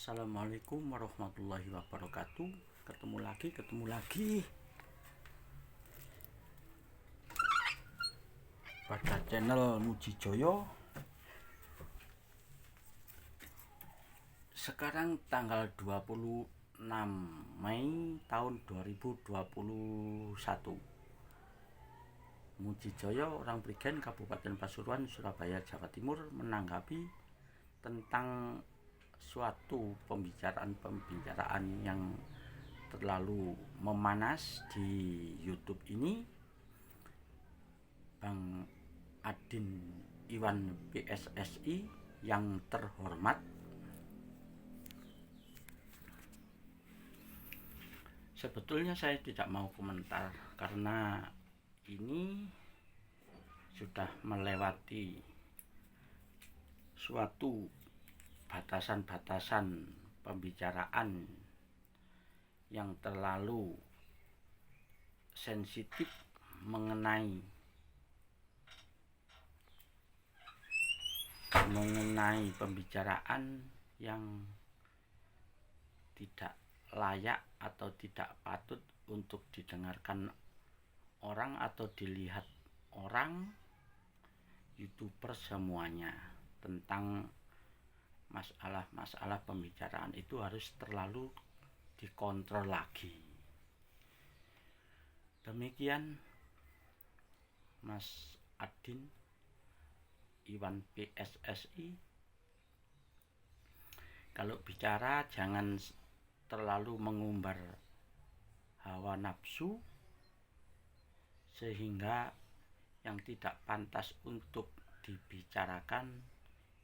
Assalamualaikum warahmatullahi wabarakatuh. Ketemu lagi pada channel Mujijoyo. Sekarang tanggal 26 Mei tahun 2021. Mujijoyo orang Prigen Kabupaten Pasuruan, Surabaya, Jawa Timur menanggapi tentang suatu pembicaraan yang terlalu memanas di YouTube ini. Bang Adin Iwan PSSI yang terhormat, sebetulnya saya tidak mau komentar karena ini sudah melewati suatu batasan-batasan pembicaraan yang terlalu sensitif mengenai pembicaraan yang tidak layak atau tidak patut untuk didengarkan orang atau dilihat orang, YouTuber semuanya. Tentang masalah pembicaraan itu harus terlalu dikontrol lagi. Demikian Mas Adin Iwan PSSI, kalau bicara jangan terlalu mengumbar hawa nafsu sehingga yang tidak pantas untuk dibicarakan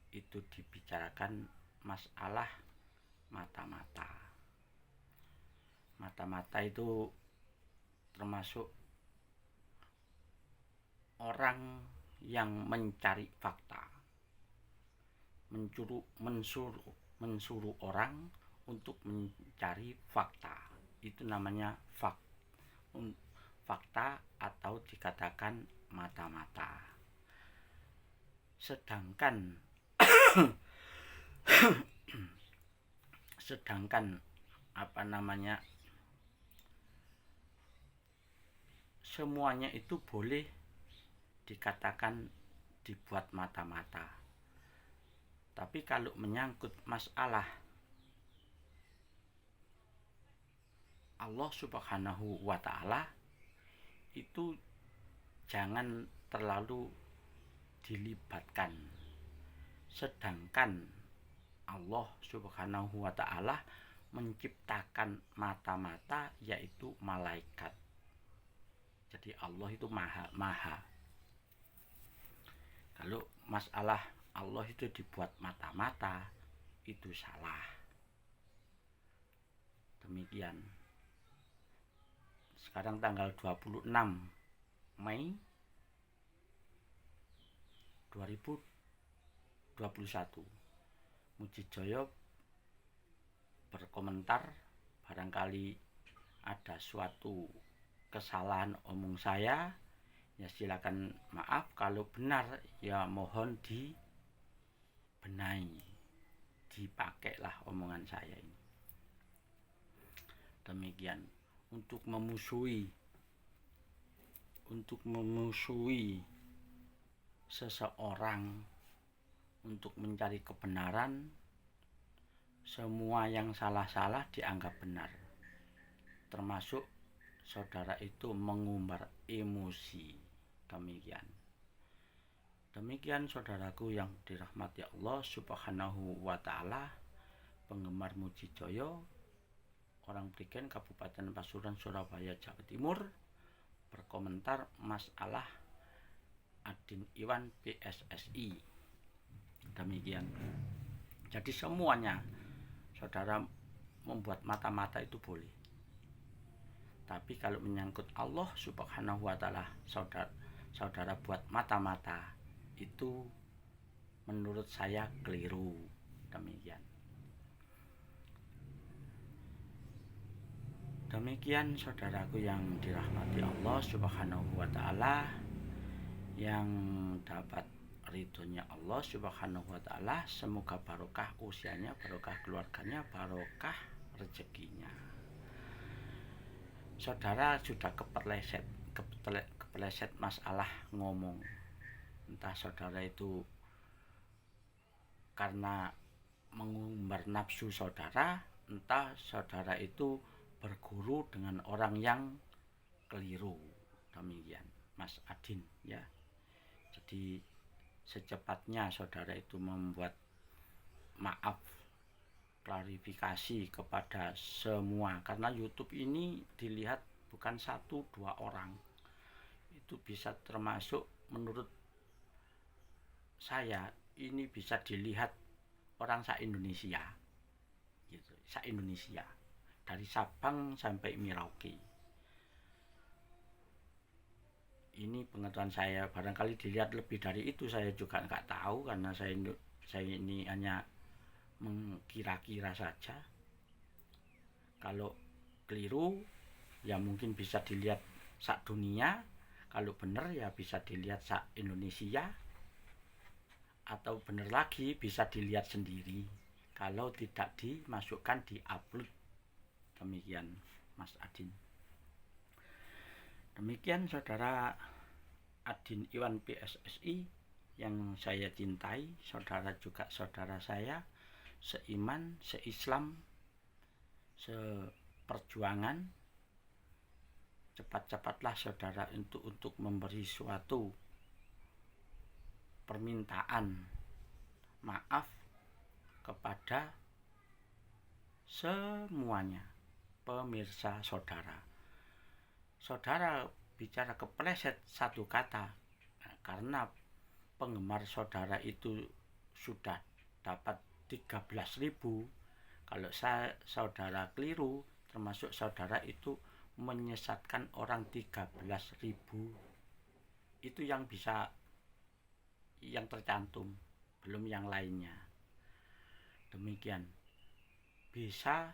itu dibicarakan masalah mata-mata. Mata-mata itu termasuk orang yang mencari fakta, mensuruh orang untuk mencari fakta. Itu namanya fakta atau dikatakan mata-mata. Sedangkan semuanya itu boleh dikatakan dibuat mata-mata. Tapi kalau menyangkut masalah Allah Subhanahu wa Ta'ala, itu jangan terlalu dilibatkan. Sedangkan Allah Subhanahu wa Ta'ala menciptakan mata-mata, yaitu malaikat. Jadi Allah itu maha. Kalau masalah Allah itu dibuat mata-mata, itu salah. Demikian. Sekarang tanggal 26 Mei 2021. Mujijoyo berkomentar, barangkali ada suatu kesalahan omong saya, ya silakan maaf. Kalau benar ya mohon dibenahi, dipakailah omongan saya ini. Demikian. Untuk memusuhi seseorang, untuk mencari kebenaran, semua yang salah-salah dianggap benar, termasuk saudara itu mengumbar emosi. Demikian saudaraku yang dirahmati Allah Subhanahu wa Ta'ala, penggemar Mujijoyo, orang Prigen Kabupaten Pasuruan, Surabaya, Jawa Timur, berkomentar masalah Adin Iwan PSSI. Demikian. Jadi semuanya saudara membuat mata-mata itu boleh. Tapi kalau menyangkut Allah Subhanahu wa Ta'ala, saudara buat mata-mata, itu menurut saya keliru. Demikian saudaraku yang dirahmati Allah Subhanahu wa Ta'ala, yang dapat ridhonya Allah Subhanahu wa taala, semoga barokah usianya, barokah keluarganya, barokah rezekinya. Saudara sudah kepeleset masalah ngomong. Entah saudara itu karena mengumbar nafsu saudara, entah saudara itu berguru dengan orang yang keliru. Demikian Mas Adin ya. Jadi secepatnya saudara itu membuat maaf, klarifikasi kepada semua, karena YouTube ini dilihat bukan 1-2 orang. Itu bisa termasuk, menurut saya ini bisa dilihat orang se-Indonesia gitu, se-Indonesia dari Sabang sampai Merauke. Ini pengetahuan saya, barangkali dilihat lebih dari itu saya juga nggak tahu, karena saya ini hanya mengkira-kira saja. Kalau keliru ya mungkin bisa dilihat sak dunia, kalau benar ya bisa dilihat sak Indonesia, atau benar lagi bisa dilihat sendiri kalau tidak dimasukkan di upload. Demikian Mas Adin. Demikian saudara Adin Iwan PSSI yang saya cintai, saudara juga saudara saya, seiman, seislam, seperjuangan. Cepat-cepatlah saudara untuk memberi suatu permintaan maaf kepada semuanya pemirsa saudara. Saudara bicara kepleset satu kata, karena penggemar saudara itu sudah dapat 13.000. Kalau saudara keliru, termasuk saudara itu menyesatkan orang 13.000. Itu yang bisa, yang tercantum, belum yang lainnya. Demikian bisa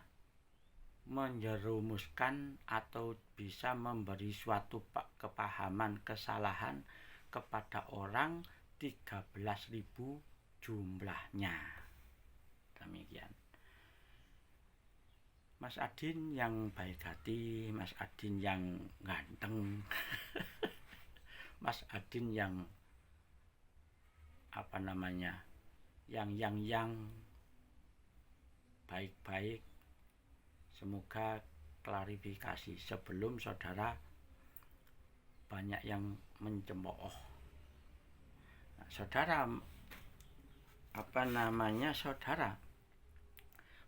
menjerumuskan atau bisa memberi suatu kepahaman kesalahan kepada orang 13.000 jumlahnya. Demikian Mas Adin yang baik hati, Mas Adin yang ganteng, Mas Adin yang yang baik-baik. Semoga klarifikasi sebelum saudara banyak yang mencemooh. Nah, saudara saudara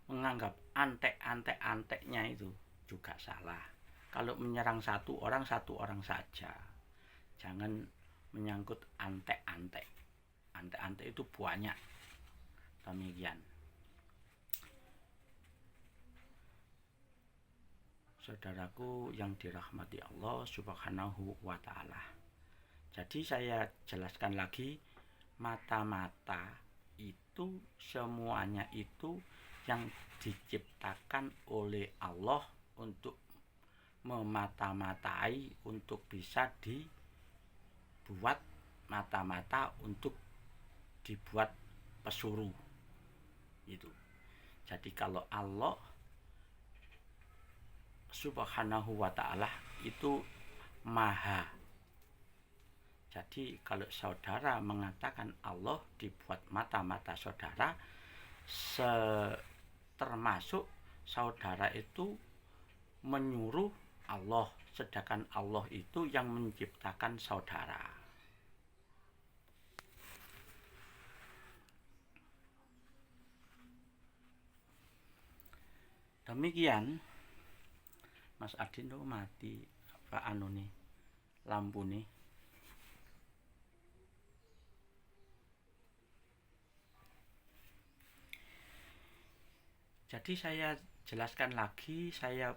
menganggap antek-anteknya itu juga salah. Kalau menyerang satu orang saja. Jangan menyangkut antek-antek. Antek-antek itu banyak. Demikian. Saudaraku yang dirahmati Allah Subhanahu wa ta'ala. Jadi saya jelaskan lagi, mata-mata itu semuanya itu yang diciptakan oleh Allah untuk memata-matai, untuk bisa dibuat mata-mata, untuk dibuat pesuru itu. Jadi kalau Allah Subhanahu wa ta'ala itu maha. Jadi kalau saudara mengatakan Allah dibuat mata-mata saudara, termasuk saudara itu menyuruh Allah, sedangkan Allah itu yang menciptakan saudara. Demikian Mas Adin tuh mati apa nih lampu nih. Jadi saya jelaskan lagi, saya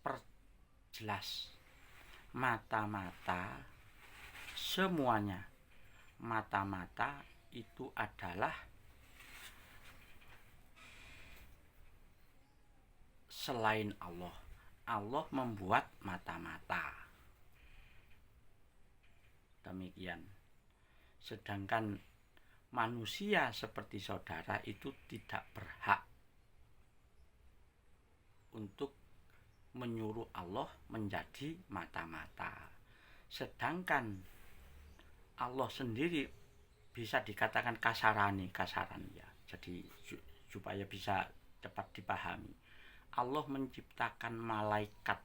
perjelas, mata-mata semuanya, mata-mata itu adalah selain Allah. Allah membuat mata-mata. Demikian. Sedangkan manusia seperti saudara itu tidak berhak untuk menyuruh Allah menjadi mata-mata. Sedangkan Allah sendiri bisa dikatakan kasaran ya. Jadi supaya bisa cepat dipahami. Allah menciptakan malaikat.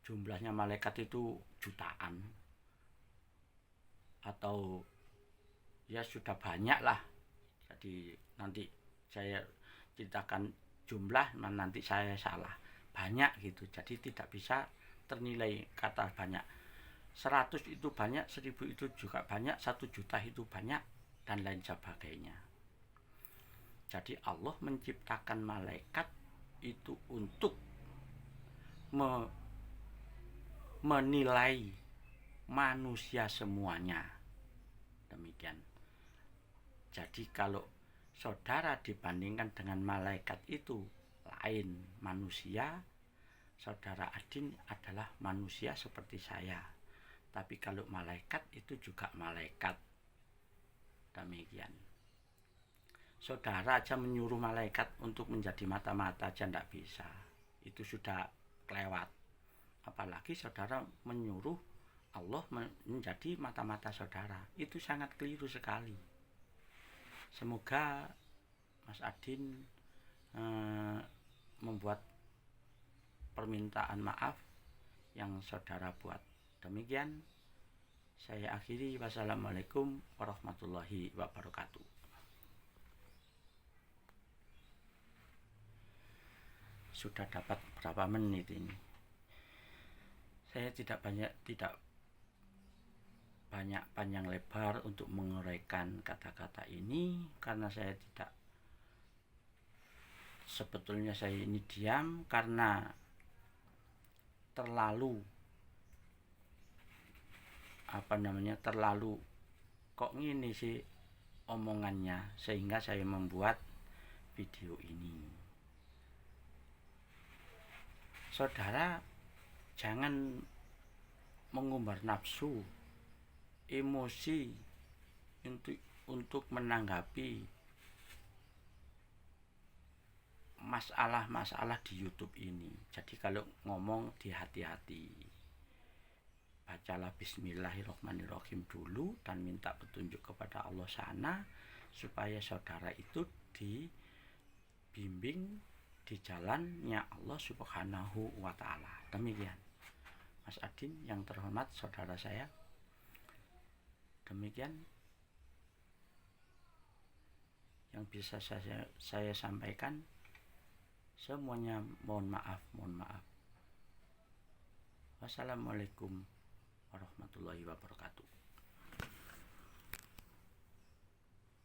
Jumlahnya malaikat itu jutaan. Atau ya sudah banyak lah. Jadi nanti saya ceritakan jumlah, nanti saya salah. Banyak gitu. Jadi tidak bisa ternilai kata banyak. 100 itu banyak, 1000 itu juga banyak, 1 juta itu banyak, dan lain sebagainya. Jadi Allah menciptakan malaikat itu untuk menilai manusia semuanya. Demikian. Jadi kalau saudara dibandingkan dengan malaikat itu lain manusia, saudara Adin adalah manusia seperti saya. Tapi kalau malaikat itu juga malaikat. Demikian. Saudara aja menyuruh malaikat untuk menjadi mata-mata aja tidak bisa. Itu sudah kelewat. Apalagi saudara menyuruh Allah menjadi mata-mata saudara. Itu sangat keliru sekali. Semoga Mas Adin membuat permintaan maaf yang saudara buat. Demikian saya akhiri. Wassalamualaikum warahmatullahi wabarakatuh. Sudah dapat berapa menit ini? Saya tidak banyak panjang lebar untuk menguraikan kata-kata ini karena saya tidak, sebetulnya saya ini diam karena terlalu kok gini sih omongannya, sehingga saya membuat video ini. Saudara jangan mengumbar nafsu, emosi untuk menanggapi masalah-masalah di YouTube ini. Jadi kalau ngomong dihati-hati. Bacalah bismillahirrahmanirrahim dulu dan minta petunjuk kepada Allah sana supaya saudara itu dibimbing di jalannya Allah Subhanahu wa ta'ala. Demikian Mas Adin yang terhormat, saudara saya. Demikian yang bisa saya sampaikan. Semuanya mohon maaf. Wassalamualaikum warahmatullahi wabarakatuh.